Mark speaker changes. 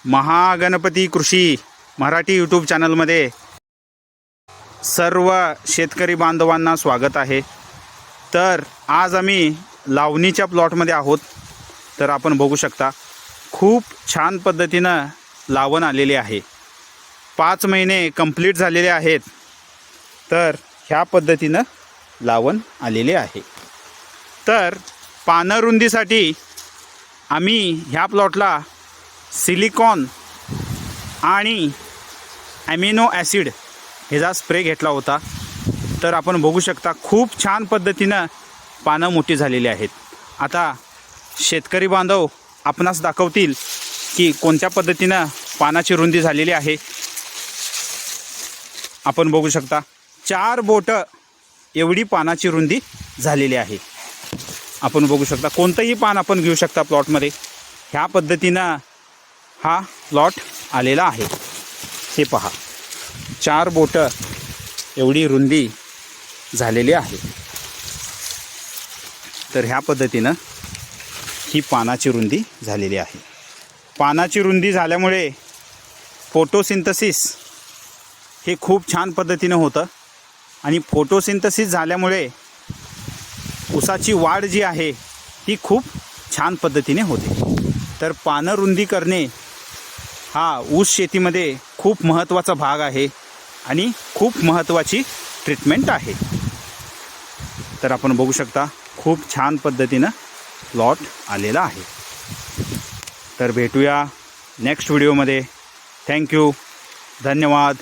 Speaker 1: महागणपती कृषी मराठी यूट्यूब चॅनलमध्ये सर्व शेतकरी बांधवांना स्वागत आहे। तर आज आम्ही लावणीच्या प्लॉटमध्ये आहोत। तर आपण बघू शकता खूप छान पद्धतीनं लावण आलेली आहे। 5 महिने कंप्लीट झालेले आहेत। तर ह्या पद्धतीनं लावण आलेले आहे। तर पानं रुंदीसाठी आम्ही ह्या प्लॉटला सिलिकॉन आणि ॲमिनो ॲसिड ह्याचा स्प्रे घेतला होता। तर आपण बघू शकता खूप छान पद्धतीनं पानं मोठी झालेली आहेत। आता शेतकरी बांधव आपणास दाखवतील की कोणत्या पद्धतीनं पानाची रुंदी झालेली आहे। आपण बघू शकता 4 बोट एवढी पानाची रुंदी झालेली आहे। आपण बघू शकता कोणतंही पान आपण घेऊ शकता प्लॉटमध्ये। ह्या पद्धतीनं हा प्लॉट आलेला आहे। हे पहा 4 बोट एवढी रुंदी झालेली आहे। तर ह्या पद्धतीनं ही पानाची रुंदी झालेली आहे। पानाची रुंदी झाल्यामुळे फोटोसिंथेसिस हे खूप छान पद्धतीनं होतं आणि फोटोसिंथेसिस झाल्यामुळे ऊसाची वाढ जी आहे ती खूप छान पद्धतीने होते। तर पानं रुंदी करणे हा ऊस शेतीमध्ये खूप महत्त्वाचा भाग आहे आणि खूप महत्त्वाची ट्रीटमेंट आहे। तर आपण बघू शकता खूप छान पद्धतीनं प्लॉट आलेला आहे। तर भेटूया नेक्स्ट व्हिडिओमध्ये। थँक्यू, धन्यवाद।